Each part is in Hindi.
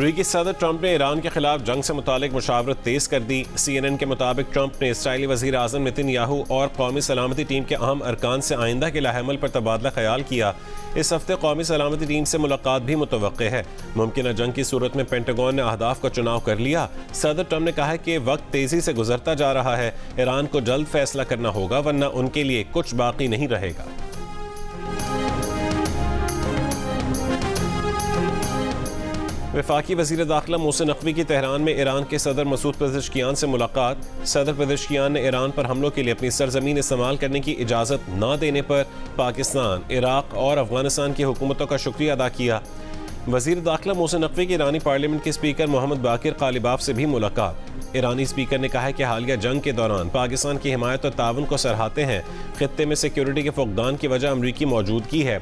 अमरीकी सदर ट्रंप ने ईरान के खिलाफ जंग से मुतालिक मुशावरत तेज कर दी। CNN के मुताबिक ट्रंप ने इसराइली वज़ीर आज़म नेतन्याहू और कौमी सलामती टीम के अहम अरकान से आइंदा के लाहेमल पर तबादला ख्याल किया। इस हफ्ते कौमी सलामती टीम से मुलाकात भी मुतवक्के है। मुमकिन जंग की सूरत में पेंटागन ने अहदाफ का चुनाव कर लिया। सदर ट्रंप ने कहा कि वक्त तेजी से गुजरता जा रहा है, ईरान को जल्द फैसला करना होगा वरना उनके लिए कुछ बाकी नहीं रहेगा। वफाकी वज़ीर दाखिला मोहसिन नकवी की तेहरान में ईरान के सदर मसूद पेज़ेश्कियान से मुलाकात। सदर पेज़ेश्कियान ने ईरान पर हमलों के लिए अपनी सरजमीन इस्तेमाल करने की इजाज़त न देने पर पाकिस्तान, इराक और अफगानिस्तान की हुकूमतों का शुक्रिया अदा किया। वज़ीर दाखिला मोहसिन नकवी की ईरानी पार्लियामेंट के स्पीकर मोहम्मद बाकिर कालिबाफ से भी मुलाकात। ईरानी स्पीकर ने कहा है कि हालिया जंग के दौरान पाकिस्तान की हिमायत और ताउन को सराहते हैं। खित्ते में सिक्योरिटी के फुकदान की वजह अमरीकी मौजूदगी है।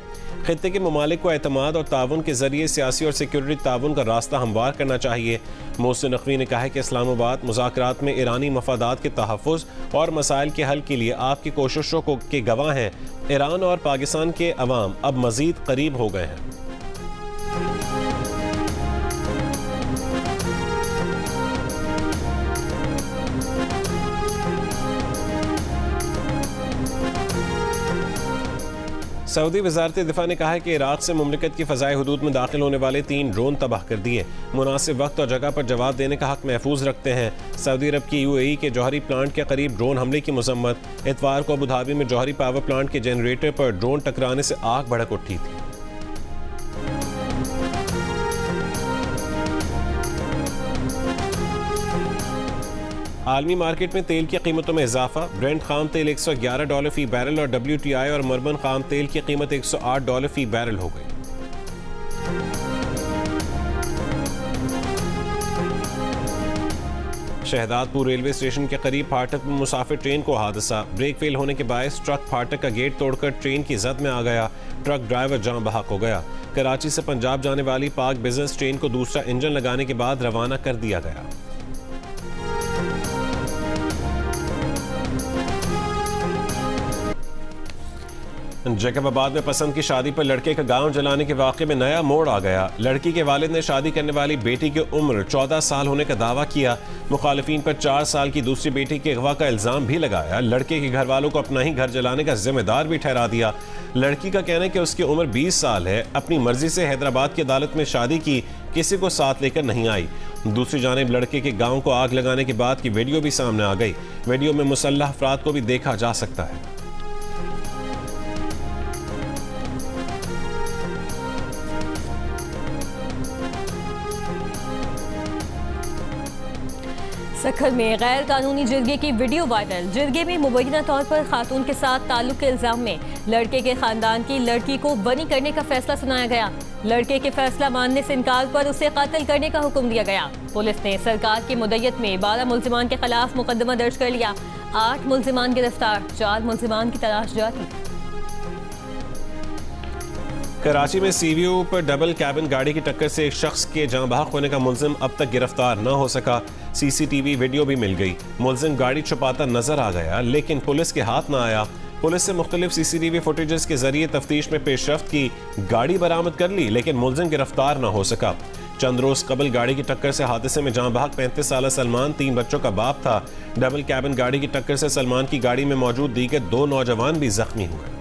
खित्ते के ममालिक को एतमाद और ताउन के जरिए सियासी और सिक्योरिटी ताउन का रास्ता हमवार करना चाहिए। मोहसिन नकवी ने कहा है कि इस्लामाबाद मुज़ाकरात में ईरानी मफादात के तहफ़्फ़ुज़ और मसाइल के हल के लिए आपकी कोशिशों के गवाह हैं। ईरान और पाकिस्तान के अवाम अब मज़ीद करीब हो गए हैं। सऊदी वज़ारत दिफा ने कहा है कि इराक से मुमलिकत की फ़ज़ाई हुदूद में दाखिल होने वाले 3 ड्रोन तबाह कर दिए। मुनासिब वक्त और जगह पर जवाब देने का हक महफूज रखते हैं। सऊदी अरब की UAE के जौहरी प्लांट के करीब ड्रोन हमले की मज़म्मत। इतवार को अबू धाबी में जौहरी पावर प्लांट के जनरेटर पर ड्रोन टकराने से आग भड़क उठी थी। आलमी मार्केट में तेल की कीमतों में इजाफा। ब्रेंट खाम तेल $111 फी बैरल और WTI और मरबन खाम तेल की कीमत $108 फी बैरल हो गई। शहदादपुर रेलवे स्टेशन के करीब फाटक में मुसाफिर ट्रेन को हादसा। ब्रेक फेल होने के बायस ट्रक फाटक का गेट तोड़कर ट्रेन की जद में आ गया। ट्रक ड्राइवर जान बहक हो गया। कराची से पंजाब जाने वाली पाक बिजनेस ट्रेन को दूसरा इंजन लगाने के बाद रवाना कर दिया गया। जैकबाबाद में पसंद की शादी पर लड़के का गांव जलाने के वाक़े में नया मोड़ आ गया। लड़की के वालिद ने शादी करने वाली बेटी की उम्र 14 साल होने का दावा किया। मुखालिफिन पर 4 साल की दूसरी बेटी के अगवा का इल्ज़ाम भी लगाया। लड़के के घर वालों को अपना ही घर जलाने का जिम्मेदार भी ठहरा दिया। लड़की का कहना है कि उसकी उम्र 20 साल है, अपनी मर्जी से हैदराबाद की अदालत में शादी की, किसी को साथ लेकर नहीं आई। दूसरी जानिब लड़के के गाँव को आग लगाने के बाद की वीडियो भी सामने आ गई। वीडियो में मुसल्लह अफराद को भी देखा जा सकता है। सखर में गैर कानूनी जिरगे की वीडियो वायरल। जिरगे में मुबैना तौर पर खातून के साथ ताल्लुक के इल्जाम में लड़के के खानदान की लड़की को बरी करने का फैसला सुनाया गया। लड़के के फैसला मानने से इनकार पर उसे कत्ल करने का हुक्म दिया गया। पुलिस ने सरकार की मुद्दत में 12 मुल्जिमान के खिलाफ मुकदमा दर्ज कर लिया। 8 मुल्जिमान गिरफ्तार, 4 मुल्जिमान की तलाश जारी। कराची में CVO पर डबल कैबिन गाड़ी की टक्कर से एक शख्स के जाँ बहक होने का मुल्जिम अब तक गिरफ्तार न हो सका। CCTV वीडियो भी मिल गई। मुल्जिम गाड़ी छुपाता नजर आ गया लेकिन पुलिस के हाथ न आया। पुलिस से मुख्तलिफ CCTV फुटेजेस के जरिए तफ्तीश में पेशरफ्त की। गाड़ी बरामद कर ली लेकिन मुल्जिम गिरफ्तार न हो सका। चंद रोज कबल गाड़ी की टक्कर से हादसे में जाँ बहक 35 साल सलमान 3 बच्चों का बाप था। डबल कैबिन गाड़ी की टक्कर से सलमान की गाड़ी में मौजूद दीगर 2 नौजवान भी जख्मी हुए।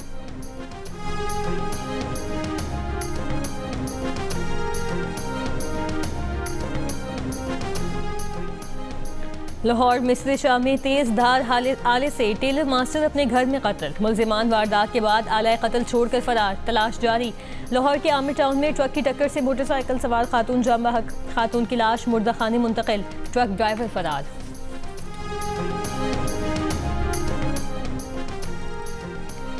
लाहौर मिस्री शाह में तेज धार आले से टेलर मास्टर अपने घर में कत्ल। मुल्जिमान वारदात के बाद आला कत्ल छोड़कर फरार, तलाश जारी। लाहौर के आमिर टाउन में ट्रक की टक्कर से मोटरसाइकिल सवार खातून जाम बहक। खातून की लाश मुर्दा खाने मुंतकिल, ट्रक ड्राइवर फरार।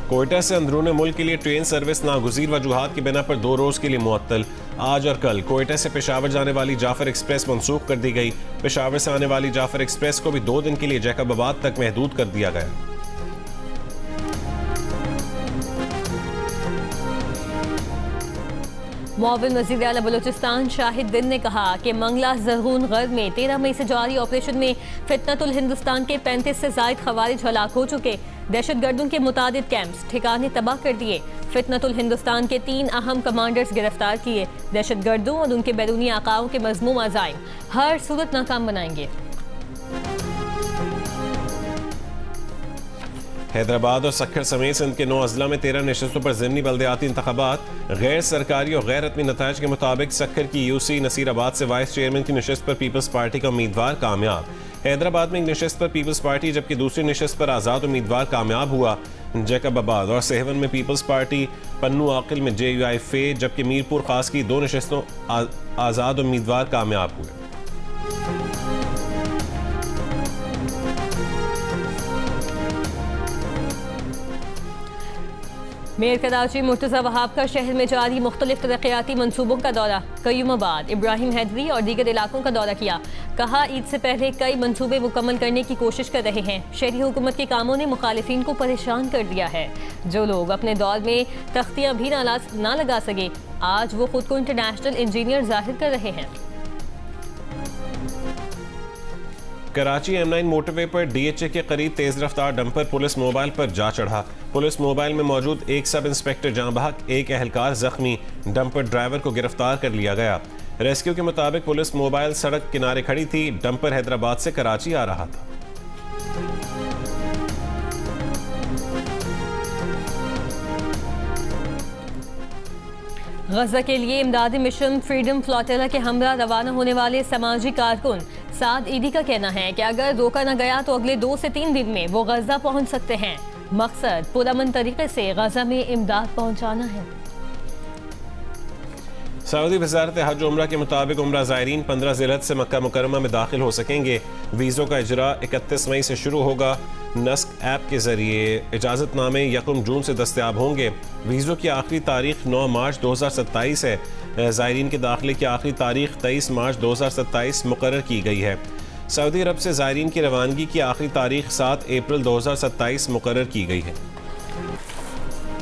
कोयटा से अंदरूनी मुल्क के लिए ट्रेन सर्विस नागुज़ीर वजूहात की बिना पर 2 रोज के लिए मुअत्तल। आज और कल कोयटा से पेशावर जाने वाली जाफर एक्सप्रेस मंसूख कर दी गई। पेशावर से आने वाली जाफर एक्सप्रेस को भी 2 दिन के लिए जैकबाबाद तक महदूद कर दिया गया। मुआविन वज़ीर आला बलूचिस्तान शाहिद दिन ने कहा कि मंगला ज़रगून गर्द में 13 मई से जारी ऑपरेशन में फितनतुल हिंदुस्तान के 35 से ज़ायद खवारिज हलाक हो चुके। दहशतगर्दों के मुतादिद कैंप्स ठिकाने तबाह कर दिए। फितनतुल हिंदुस्तान के 3 अहम कमांडर्स गिरफ्तार किए। दहशतगर्दों और उनके बैरूनी आकाओं के मज़मूम अज़ाइम हर सूरत नाकाम बनाएंगे। हैदराबाद और सक्खर समेत सिंध के 9 अजला में 13 नशस्तों पर ज़िमनी बल्दियाती इंतखाबात। गैर सरकारी और गैर रत्मी नताइज के मुताबिक सक्खर की यूसी नसीराबाद से वाइस चेयरमैन की नशस्त पर पीपल्स पार्टी का उम्मीदवार कामयाब। हैदराबाद में एक नशस्त पर पीपल्स पार्टी जबकि दूसरी नशस्त पर आज़ाद उम्मीदवार कामयाब हुआ। जैकबाबाद और सेहवन में पीपल्स पार्टी, पन्नू आकिल में JUI फे जबकि मीरपुर खास की 2 नशस्तों आज़ाद उम्मीदवार कामयाब हुए। मेयर कराची मुर्तज़ा वहाब का शहर में जारी मुख्तलिफ तरक्याती मनसूबों का दौरा। कयूमाबाद, इब्राहिम हैदरी और दीगर इलाकों का दौरा किया। कहा ईद से पहले कई मनसूबे मुकम्मल करने की कोशिश कर रहे हैं। शहरी हुकूमत के कामों ने मुखालिफिन को परेशान कर दिया है। जो लोग अपने दौर में तख्तियाँ भी ना लगा सके, आज वो खुद को इंटरनेशनल इंजीनियर जाहिर कर रहे हैं। कराची M9 मोटरवे पर DHA के करीब तेज रफ्तार डंपर पुलिस मोबाइल पर जा चढ़ा। पुलिस मोबाइल में मौजूद एक सब इंस्पेक्टर जां बहक, एक एहलकार जख्मी। डंपर ड्राइवर को गिरफ्तार कर लिया गया। रेस्क्यू के मुताबिक पुलिस मोबाइल सड़क किनारे खड़ी थी। डंपर हैदराबाद से कराची आ रहा था। गजा के लिए इमदादी मिशन फ्रीडम फ्लोटेला के हमरा रवाना होने वाले समाजी कारकुन साद ईदी का कहना है कि अगर रोका न गया तो अगले 2 से 3 दिन में वो गजा पहुंच सकते हैं। मकसद पुरअमन तरीके से गजा में इमदाद पहुंचाना है। सऊदी वजारत हज उम्रा के मुताबिक उम्रा ज़ायरीन 15 ज़िलहज से मक्का मुकर्रमा में दाखिल हो सकेंगे। वीज़ों का इजरा 31 मई से शुरू होगा। नस्क ऐप के जरिए इजाज़तनामे 1 जून से दस्तयाब होंगे। वीज़ों की आखिरी तारीख 9 मार्च 2027 है। ज़ायरीन के दाखिले की आखिरी तारीख 23 मार्च 2027 मुकर्रर की गई है। सऊदी अरब से ज़ायरीन की रवानगी की आखिरी तारीख 7 अप्रैल 2027 मुकर्रर की गई है।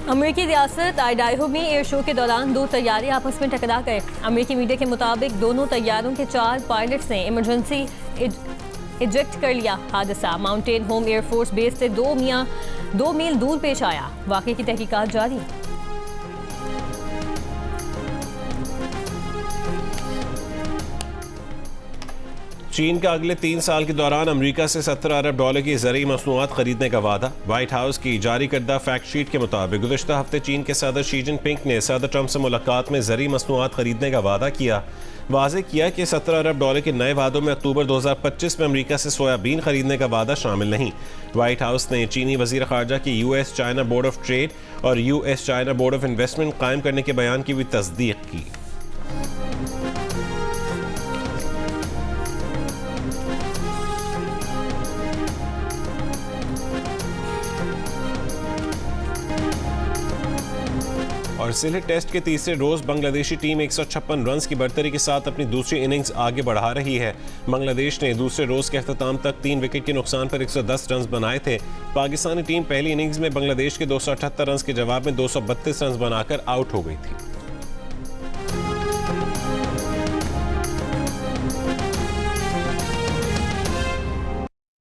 अमेरिकी रियासत आइडाहो में एयर शो के दौरान 2 तैयारे आपस में टकरा गए। अमेरिकी मीडिया के मुताबिक दोनों तैयारों के 4 पायलट्स ने इमरजेंसी इजेक्ट कर लिया। हादसा माउंटेन होम एयरफोर्स बेस से 2 मील दूर पेश आया। वाक़े की तहकीकात जारी। चीन का अगले 3 साल के दौरान अमेरिका से $17 अरब की ज़रूरी मसनूआत खरीदने का वादा। व्हाइट हाउस की जारी करदा फैक्ट शीट के मुताबिक गुज़श्ता हफ्ते चीन के सदर शी जिनपिंग ने सदर ट्रंप से मुलाकात में ज़रूरी मसनूआत खरीदने का वादा किया। वाज़ेह किया कि $17 अरब के नए वादों में अक्टूबर 2025 में अमेरिका से सोयाबीन खरीदने का वादा शामिल नहीं। व्हाइट हाउस ने चीनी वज़ीर ख़ारजा की US China board of trade और US China board of investment कायम करने के बयान की भी तस्दीक की। और सिलेट टेस्ट के तीसरे रोज बांग्लादेशी टीम 156 रन की बढ़तरी के साथ अपनी दूसरी इनिंग्स आगे बढ़ा रही है। बांग्लादेश ने दूसरे रोज के अख्ताम तक 3 विकेट के नुकसान पर 110 रन बनाए थे। पाकिस्तानी टीम पहली इनिंग्स में बांग्लादेश के 278 रन के जवाब में 232 रन बनाकर आउट हो गई थी।